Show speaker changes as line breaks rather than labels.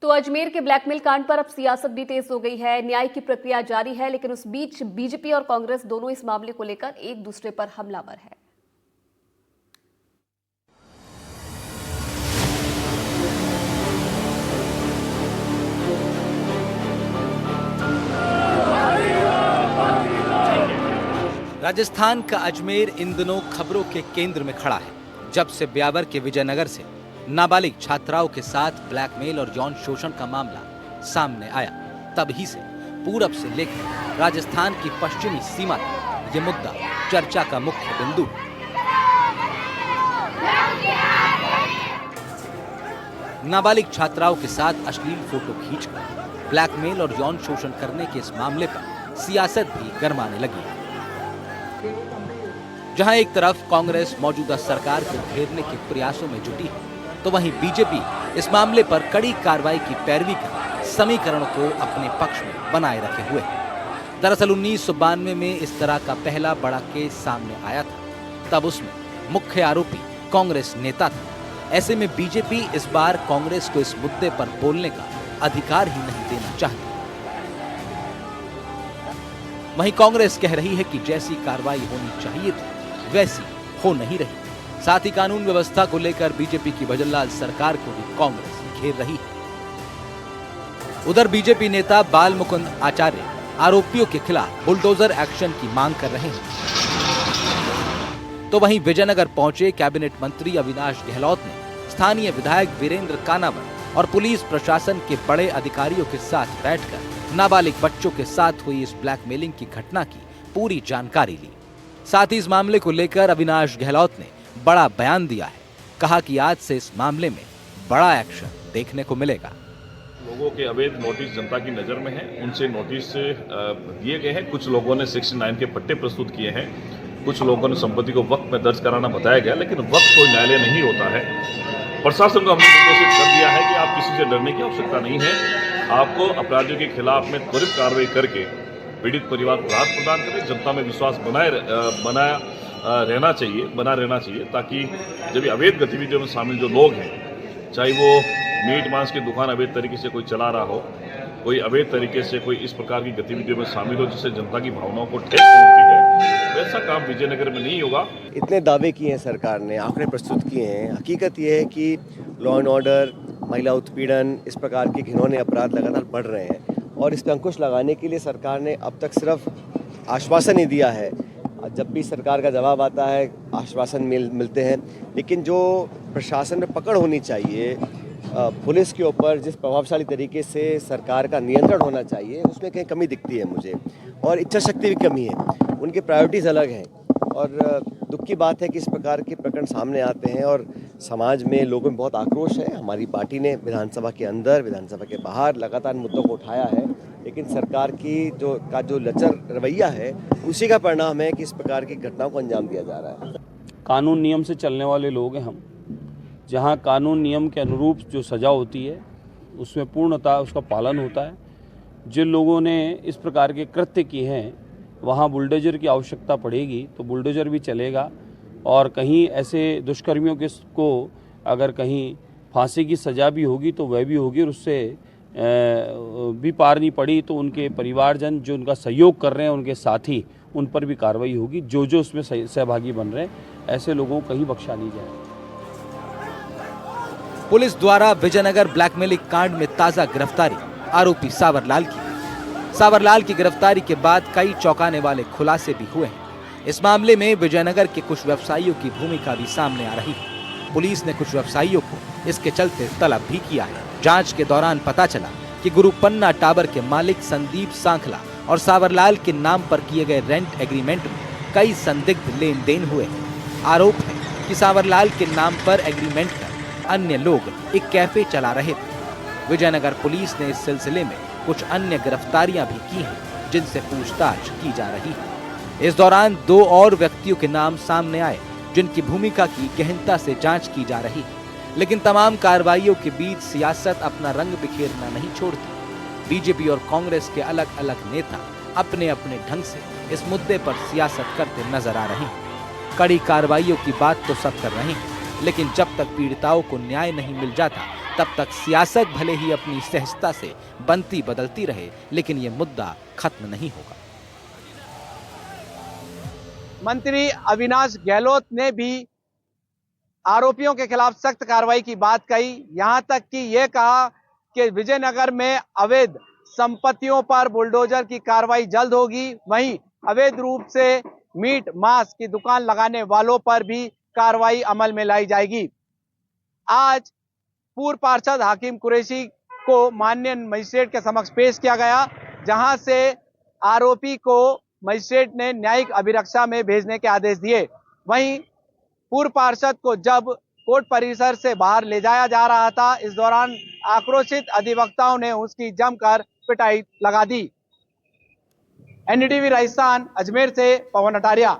तो अजमेर के ब्लैकमेल कांड पर अब सियासत भी तेज हो गई है। न्याय की प्रक्रिया जारी है, लेकिन उस बीच बीजेपी और कांग्रेस दोनों इस मामले को लेकर एक दूसरे पर हमलावर है।
राजस्थान का अजमेर इन दिनों खबरों के केंद्र में खड़ा है। जब से ब्यावर के विजयनगर से नाबालिग छात्राओं के साथ ब्लैकमेल और यौन शोषण का मामला सामने आया, तभी से पूरब से लेकर राजस्थान की पश्चिमी सीमा तक ये मुद्दा चर्चा का मुख्य बिंदु है। नाबालिग छात्राओं के साथ अश्लील फोटो खींचकर ब्लैकमेल और यौन शोषण करने के इस मामले पर सियासत भी गरमाने लगी है। जहां एक तरफ कांग्रेस मौजूदा सरकार को घेरने के प्रयासों में जुटी है, तो वहीं बीजेपी इस मामले पर कड़ी कार्रवाई की पैरवी कर समीकरण को अपने पक्ष में बनाए रखे हुए है। दरअसल 1992 में इस तरह का पहला बड़ा केस सामने आया था। तब उसमें मुख्य आरोपी कांग्रेस नेता था। ऐसे में बीजेपी इस बार कांग्रेस को इस मुद्दे पर बोलने का अधिकार ही नहीं देना चाहती। वहीं कांग्रेस कह रही है कि जैसी कार्रवाई होनी चाहिए थी वैसी हो नहीं रही। साथ ही कानून व्यवस्था को लेकर बीजेपी की भजनलाल सरकार को भी कांग्रेस घेर रही है। उधर बीजेपी नेता बाल मुकुंद आचार्य आरोपियों के खिलाफ बुलडोजर एक्शन की मांग कर रहे हैं। तो वहीं विजयनगर पहुंचे कैबिनेट मंत्री अविनाश गहलोत ने स्थानीय विधायक वीरेंद्र कानावर और पुलिस प्रशासन के बड़े अधिकारियों के साथ बैठकर नाबालिग बच्चों के साथ हुई इस ब्लैकमेलिंग की घटना की पूरी जानकारी ली। साथ ही इस मामले को लेकर अविनाश गहलोत ने बड़ा बयान दिया है। कहा कि आज से इस मामले में बड़ा एक्शन देखने को मिलेगा।
लोगों के अवैध नोटिस जनता की नज़र में है, उनसे नोटिस दिए गए हैं। कुछ लोगों ने 69 के पट्टे प्रस्तुत किए हैं, कुछ लोगों ने संपत्ति को वक्त में दर्ज कराना बताया गया, लेकिन वक्त कोई न्यायालय नहीं होता है। प्रशासन को हमने निर्देशित कर दिया है कि आप किसी से डरने की आवश्यकता नहीं है। आपको अपराधियों के खिलाफ में त्वरित कार्रवाई करके पीड़ित परिवार को राहत प्रदान करें। जनता में विश्वास बना रहना चाहिए, ताकि जब अवैध गतिविधियों में शामिल जो लोग हैं, चाहे वो मीट मांस की दुकान अवैध तरीके से कोई चला रहा हो, कोई अवैध तरीके से कोई इस प्रकार की गतिविधियों में शामिल हो जिससे जनता की भावनाओं को ठेस पहुंचती है, वैसा काम विजयनगर में नहीं होगा।
इतने दावे किए हैं सरकार ने, आंकड़े प्रस्तुत किए हैं। हकीकत यह है कि लॉ एंड ऑर्डर, महिला उत्पीड़न, इस प्रकार के घिनौने अपराध लगातार बढ़ रहे हैं और इस पर अंकुश लगाने के लिए सरकार ने अब तक सिर्फ आश्वासन ही दिया है। जब भी सरकार का जवाब आता है आश्वासन मिलते हैं, लेकिन जो प्रशासन में पकड़ होनी चाहिए पुलिस के ऊपर, जिस प्रभावशाली तरीके से सरकार का नियंत्रण होना चाहिए, उसमें कहीं कमी दिखती है मुझे। और इच्छा शक्ति भी कमी है, उनकी प्रायोरिटीज़ अलग हैं। और दुख की बात है कि इस प्रकार के प्रकरण सामने आते हैं और समाज में लोगों में बहुत आक्रोश है। हमारी पार्टी ने विधानसभा के अंदर, विधानसभा के बाहर लगातार मुद्दों को उठाया है, लेकिन सरकार की जो लचर रवैया है, उसी का परिणाम है कि इस प्रकार की घटनाओं को अंजाम दिया जा रहा है।
कानून नियम से चलने वाले लोग हैं हम। जहां कानून नियम के अनुरूप जो सज़ा होती है उसमें पूर्णतः उसका पालन होता है। जिन लोगों ने इस प्रकार के कृत्य किए हैं वहाँ बुलडोजर की आवश्यकता पड़ेगी तो बुलडोजर भी चलेगा, और कहीं ऐसे दुष्कर्मियों को अगर कहीं फांसी की सज़ा भी होगी तो वह भी होगी, और उससे भी पार नहीं पड़ी तो उनके परिवारजन जो उनका सहयोग कर रहे हैं, उनके साथी, उन पर भी कार्रवाई होगी। जो उसमें सहभागी बन रहे हैं ऐसे लोगों को कहीं बख्शा नहीं जाएगा।
पुलिस द्वारा विजयनगर ब्लैकमेलिंग कांड में ताजा गिरफ्तारी आरोपी सावरलाल की गिरफ्तारी के बाद कई चौंकाने वाले खुलासे भी हुए हैं। इस मामले में विजयनगर के कुछ व्यवसायियों की भूमिका भी सामने आ रही है। पुलिस ने कुछ व्यवसायियों को इसके चलते तलब भी किया है। जांच के दौरान पता चला कि गुरुपन्ना टावर के मालिक संदीप सांखला और सावरलाल के नाम पर किए गए रेंट एग्रीमेंट में कई संदिग्ध लेन देन हुए हैं। आरोप है कि सावरलाल के नाम पर एग्रीमेंट कर अन्य लोग एक कैफे चला रहे थे। विजयनगर पुलिस ने इस सिलसिले में कुछ अन्य गिरफ्तारियां भी की हैं, जिनसे पूछताछ की जा रही है। इस दौरान 2 और व्यक्तियों के नाम सामने आए, जिनकी भूमिका की गहनता से जांच की जा रही है। लेकिन तमाम कार्रवाइयों के बीच सियासत अपना रंग बिखेरना नहीं छोड़ती। बीजेपी और कांग्रेस के अलग अलग नेता अपने अपने ढंग से इस मुद्दे पर सियासत करते नजर आ रहे हैं। कड़ी कार्रवाइयों की बात तो सब कर रहे हैं, लेकिन जब तक पीड़िताओं को न्याय नहीं मिल जाता तब तक सियासत भले ही अपनी सहजता से बनती बदलती रहे, लेकिन ये मुद्दा खत्म नहीं होगा।
मंत्री अविनाश गहलोत ने भी आरोपियों के खिलाफ सख्त कार्रवाई की बात कही। यहां तक कि यह कहा कि विजयनगर में अवैध संपत्तियों पर बुलडोजर की कार्रवाई जल्द होगी। वहीं अवैध रूप से मीट मांस की दुकान लगाने वालों पर भी कार्रवाई अमल में लाई जाएगी। आज पूर्व पार्षद हाकिम कुरैशी को माननीय मजिस्ट्रेट के समक्ष पेश किया गया, जहां से आरोपी को मजिस्ट्रेट ने न्यायिक अभिरक्षा में भेजने के आदेश दिए। वहीं पूर्व पार्षद को जब कोर्ट परिसर से बाहर ले जाया जा रहा था, इस दौरान आक्रोशित अधिवक्ताओं ने उसकी जमकर पिटाई लगा दी। एनडीटीवी राजस्थान अजमेर से पवन अटारिया।